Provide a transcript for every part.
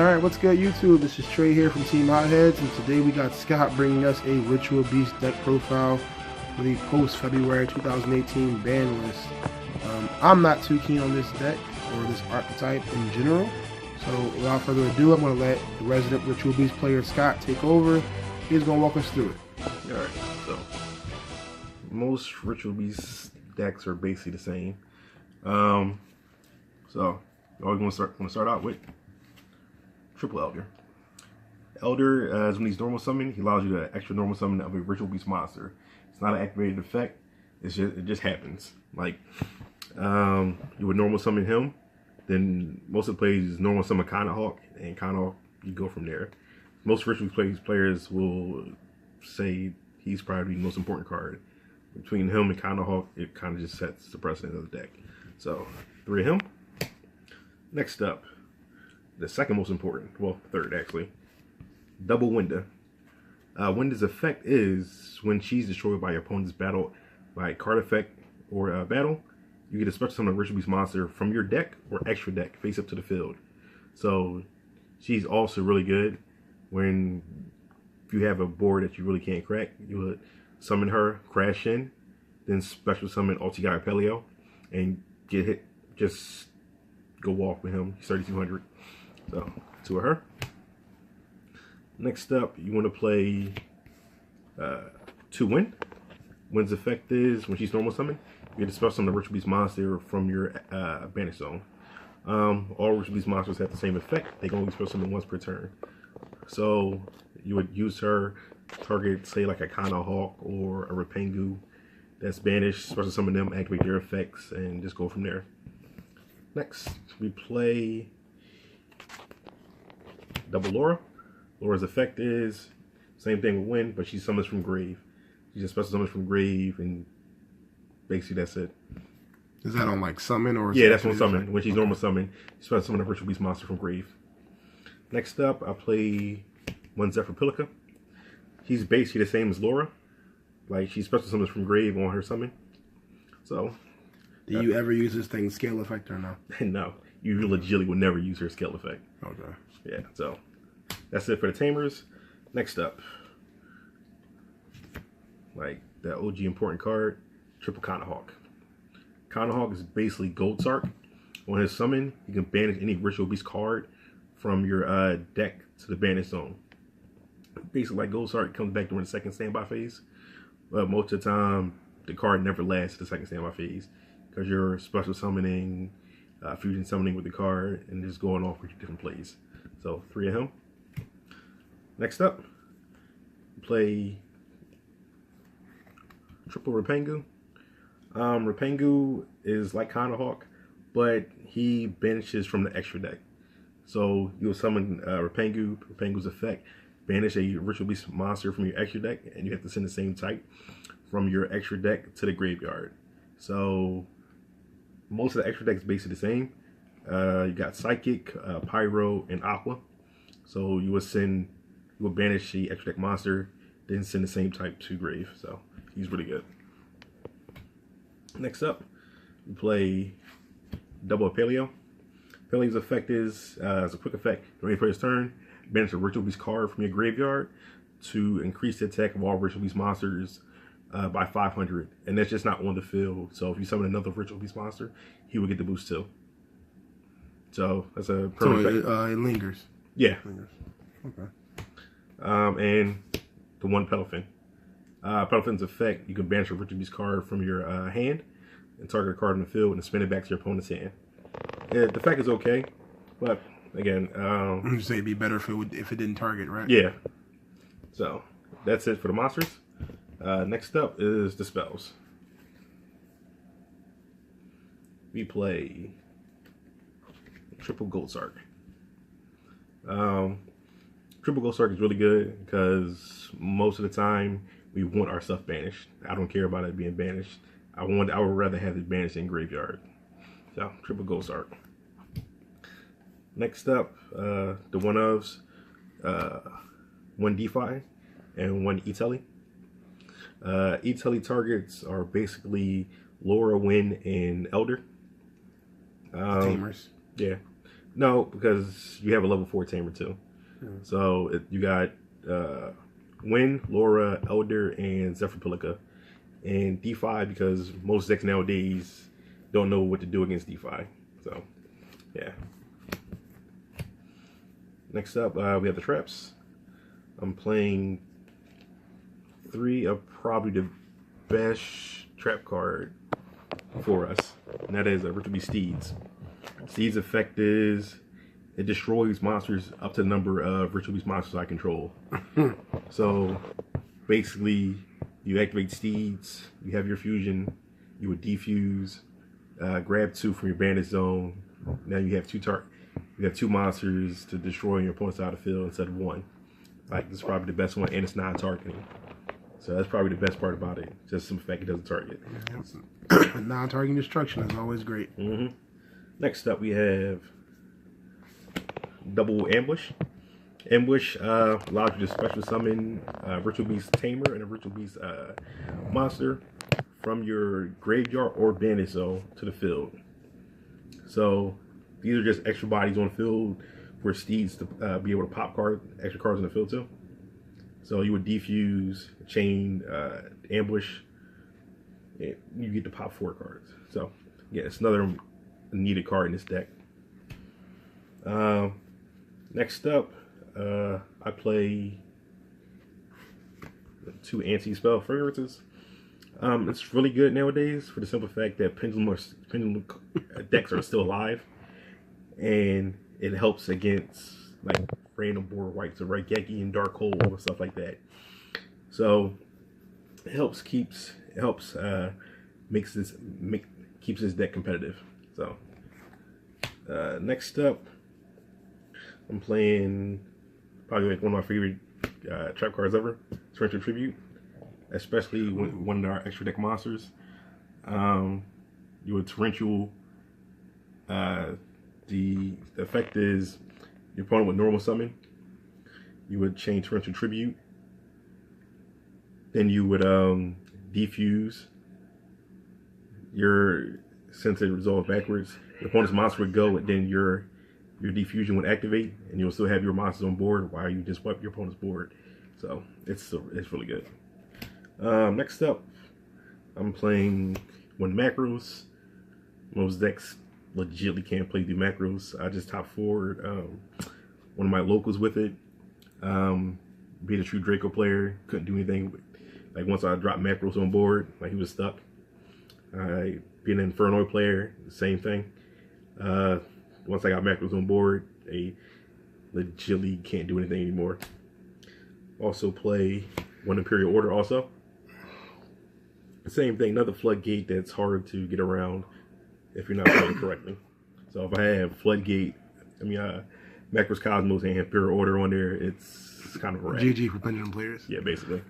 Alright, what's good YouTube? This is Trey here from Team Hotheads, and today we got Scott bringing us a Ritual Beast deck profile for the post-February 2018 ban list. I'm not too keen on this deck or this archetype in general, so without further ado, I'm going to let the resident Ritual Beast player Scott take over. He's going to walk us through it. Alright, so most Ritual Beast decks are basically the same. So we're going to start out with Triple Elder. Elder is when he's normal summoned, he allows you to extra normal summon of a Ritual Beast monster. It's not an activated effect. It just happens. Like you would normal summon him, then most of the plays normal summon Hawk, and Hawk, you go from there. Most Ritual Beast players will say he's probably the most important card. Between him and Hawk, it kind of just sets the precedent of the deck. So 3 of him. Next up, the second most important, well, third actually, Double Winda. Winda's effect is when she's destroyed by your opponent's battle by card effect or battle, you get a special summon a Ritual Beast monster from your deck or extra deck face up to the field. So she's also really good when if you have a board that you really can't crack, you would summon her, crash in, then special summon Ultigaya Pelio, and get hit, just go off with him. He's 3,200. So 2 of her. Next up, you want to play 2 Wind. Wind's effect is when she's normal summon, you get a special summon a Ritual Beast monster from your banish zone. All Ritual Beast monsters have the same effect. They can only special summon once per turn. So you would use her target, say like a Hawk or a Rapengu that's banished, special summon them, activate their effects, and just go from there. Next, we play Double Laura. Laura's effect is same thing with Wind, but she summons from grave. She just special summons from grave, and basically that's it. Is that on like summon or? Yeah, that's on summon. When she's normal summon, she special summon a Ritual Beast monster from grave. Next up, I play 1 Zephyr Pilica. He's basically the same as Laura. Like, she special summons from grave on her summon. So, do you ever use this thing scale effect or no? No, you legitimately would never use her scale effect. Okay. Yeah, so that's it for the Tamers. Next up, like the OG important card, Triple Hawk. Hawk is basically Gold Sark. On his summon, you can banish any Ritual Beast card from your deck to the banish zone. Basically, like Gold Sark comes back during the second standby phase, but most of the time the card never lasts the second standby phase because you're special summoning, fusion summoning with the card, and just going off with different plays. So 3 of him. Next up, play Triple Rapengu. Rapengu is like Hawk, but he banishes from the extra deck. So you'll summon Rapengu. Rapengu's effect, banish a Ritual Beast monster from your extra deck, and you have to send the same type from your extra deck to the graveyard. So most of the extra decks basically the same. You got Psychic, Pyro, and Aqua. So you will banish the extra deck monster, then send the same type to grave. So he's really good. Next up, we play Double Pelio. Pelio's effect is, as a quick effect, during your player's turn, banish a Ritual Beast card from your graveyard to increase the attack of all Ritual Beast monsters by 500. And that's just not on the field. So if you summon another Ritual Beast monster, he will get the boost too. So that's a permanent effect. It lingers. Yeah. Lingers. Okay. And the 1 Pelifin. Pelifin's effect, you can banish a Ritual Beast card from your hand and target a card in the field and spin it back to your opponent's hand. Yeah, the effect is okay, but again, you say it'd be better if it didn't target, right? Yeah. So that's it for the monsters. Next up is the spells. We play Triple Gold Sark. Triple Gold Sark is really good because most of the time we want our stuff banished. I don't care about it being banished. I would rather have it banished in graveyard. So Triple Gold Sark. Next up, the one-ofs, 1 DeFi and 1 E-Telly. E-Telly targets are basically Laura, Wind, and Elder. Tamers. Yeah. No, because you have a level 4 tamer too. So you got Wynn, Laura, Elder, and Zephyr and D5 because most decks nowadays don't know what to do against D5. So, yeah. Next up, we have the traps. I'm playing 3 of probably the best trap card for us, and that is Ritual Beast Steeds. Steeds' effect is it destroys monsters up to the number of Ritual Beast monsters I control. So basically, you activate Steeds, you have your fusion, you would defuse, grab 2 from your bandit zone. Now you have 2 monsters to destroy your opponent's side of the field instead of 1. Like, this is probably the best one, and it's non-targeting. So that's probably the best part about it. Just the fact it doesn't target. Non-targeting destruction is always great. Next up, we have double ambush. Ambush allows you to special summon a Ritual Beast Tamer and a Ritual Beast monster from your graveyard or bandit zone to the field. So these are just extra bodies on the field for Steeds to be able to pop extra cards on the field too. So you would defuse, chain, ambush, and you get to pop 4 cards. So yeah, it's another needed card in this deck. Next up, I play 2 anti-spell fragrances. It's really good nowadays for the simple fact that pendulum decks are still alive, and it helps against like random board wipes of Raigeki and Dark Hole and stuff like that. So it helps keeps this deck competitive. So next up, I'm playing probably like one of my favorite trap cards ever, Torrential Tribute, especially when one of our extra deck monsters. You would Torrential. The effect is your opponent would normal summon. You would chain Torrential Tribute. Then you would defuse. Since it resolves backwards, your opponent's monster would go, and then your defusion would activate, and you'll still have your monsters on board while you just wipe your opponent's board. So it's really good. Next up, I'm playing one macros. Most decks legitimately can't play the macros. I just top forward one of my locals with it. Being a true Draco player, couldn't do anything. Like once I dropped macros on board, like he was stuck. Being an Inferno player, the same thing. Once I got macros on board, they legitimately can't do anything anymore. Also play one Imperial Order also. Same thing, another floodgate that's hard to get around if you're not playing correctly. So if I have floodgate, Macros Cosmos and Imperial Order on there, it's kind of rare. GG for pendulum players. Yeah, basically.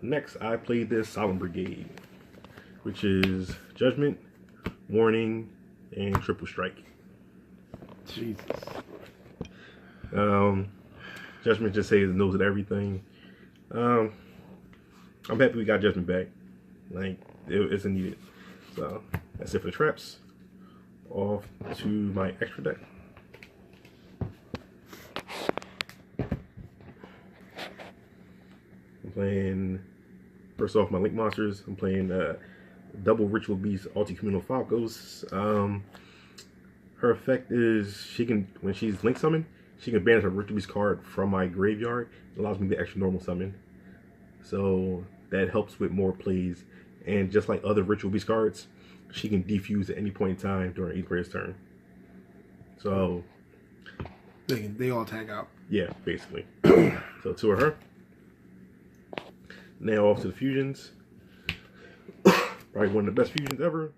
Next, I played this Solemn Brigade, which is Judgment, Warning, and Triple Strike. Jesus. Judgment just says it knows it everything. I'm happy we got Judgment back. Like, it's needed. So, that's it for the traps. Off to my extra deck. I'm playing, first off, my Link monsters. I'm playing double Ritual Beast Communal Falcos. Her effect is she can, when she's Link summoned, she can banish a Ritual Beast card from my graveyard. It allows me to extra normal summon. So that helps with more plays. And just like other Ritual Beast cards, she can defuse at any point in time during each player's turn. So they all tag out. Yeah, basically. So 2 of her. Now off to the fusions. Probably one of the best fusions ever.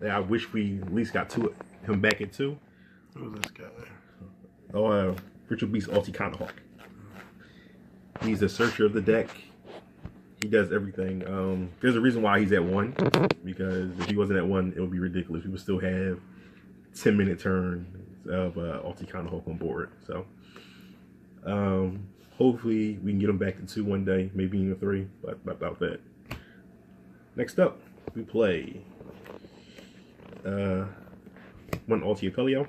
I wish we at least got him back at 2. Who's this guy? Oh, Ritual Beast Hawk. He's the searcher of the deck. He does everything. There's a reason why he's at 1, because if he wasn't at 1, it would be ridiculous. We would still have 10-minute turn of Hawk on board. So hopefully we can get him back to 2 one day, maybe even 3, but about that. Next up, we play one Alti Apelio.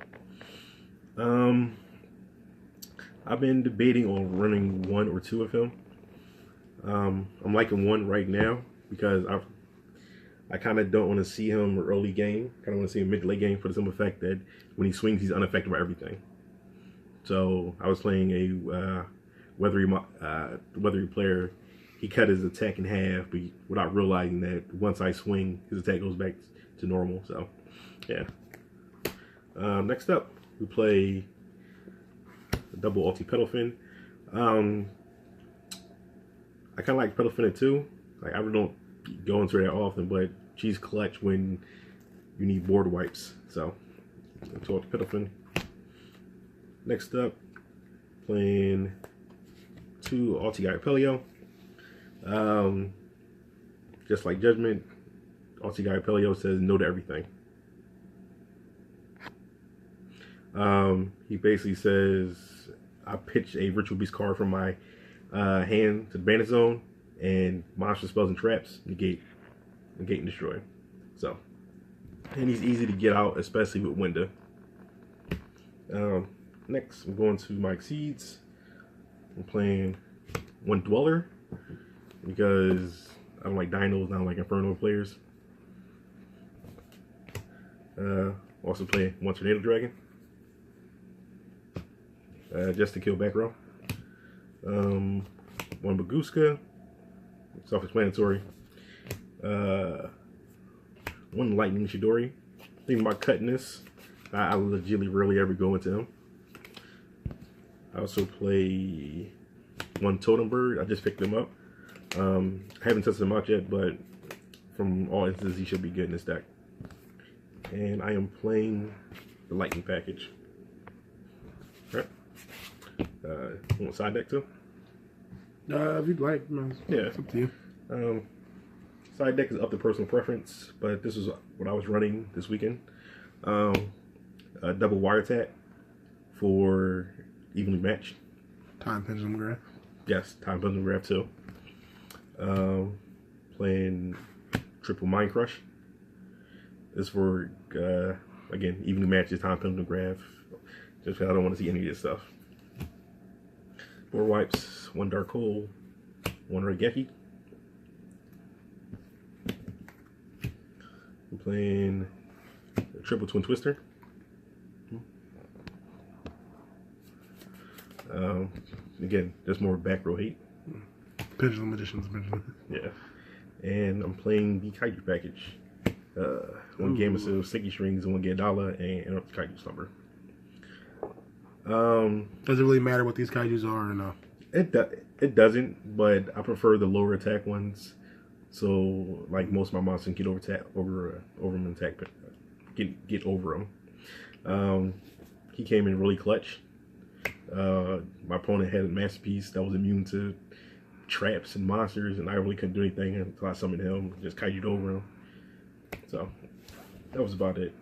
I've been debating on running 1 or 2 of him. I'm liking 1 right now because I kind of don't want to see him early game. Kind of want to see him mid-late game for the simple fact that when he swings, he's unaffected by everything. So I was playing a weathery player. He cut his attack in half, but without realizing that once I swing, his attack goes back to normal. So, yeah. Next up, we play a double Alti Pedalfin. I kind of like Pedalfin too. Like, I really don't go into it that often, but she's clutch when you need board wipes. So, 2 Alti Pedalfin. Next up, playing 2 Alti Apelio. Just like Judgment, Alti Apelio says no to everything. He basically says I pitch a Ritual Beast card from my hand to the bandit zone, and monster spells and traps negate and destroy. So, and he's easy to get out, especially with Winda. Next, I'm going to my Exceeds. I'm playing 1 Dweller because I don't like dinos, I don't like Inferno players. Also play 1 Tornado Dragon. Just to kill back row. 1 Baguska. Self-explanatory. 1 Lightning Shidori. Thinking about cutting this. I legitimately rarely ever go into him. I also play 1 Totem Bird. I just picked him up. I haven't tested him out yet, but from all instances, he should be good in this deck. And I am playing the Lightning package. Alright. You want side deck too? If you'd like, yeah, it's up to you. Side deck is up to personal preference, but this is what I was running this weekend. A double wire attack for evenly matched. Time Pendulum Graph. Yes, Time Pendulum Graph too. Playing triple Mind Crush. This for again evenly matches Time Pendulum Graph. Just because I don't want to see any of this stuff. 4 wipes, 1 Dark Hole, 1 Regeki. I'm playing a triple Twin Twister. Again, just more back row hate. Pendulum Editions. Yeah. And I'm playing the Kaiju package. 1 Game of Sticky Strings and 1 Gandala and Interrupt the Kaiju Slumber. Does it really matter what these kaijus are or no? It doesn't, but I prefer the lower attack ones. So like most of my monsters can get over them and attack, get over them. He came in really clutch. My opponent had a masterpiece that was immune to traps and monsters, and I really couldn't do anything until I summoned him, just kaiju'd over him. So that was about it.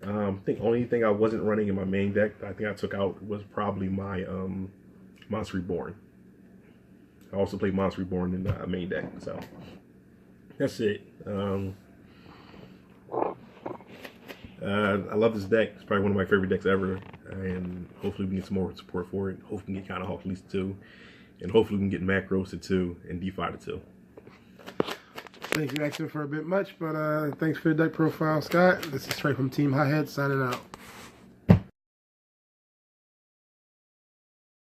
I think the only thing I wasn't running in my main deck I think I took out was probably my Monster Reborn. I also played Monster Reborn in the main deck, so that's it. I love this deck. It's probably one of my favorite decks ever, and hopefully we can get some more support for it. Hopefully we can get Counter Hawk at least 2, and hopefully we can get Macros to 2 and DeFi to 2. Thank you, Axel, for a bit much, but thanks for the deck profile, Scott. This is Trey from Team Hothead signing out.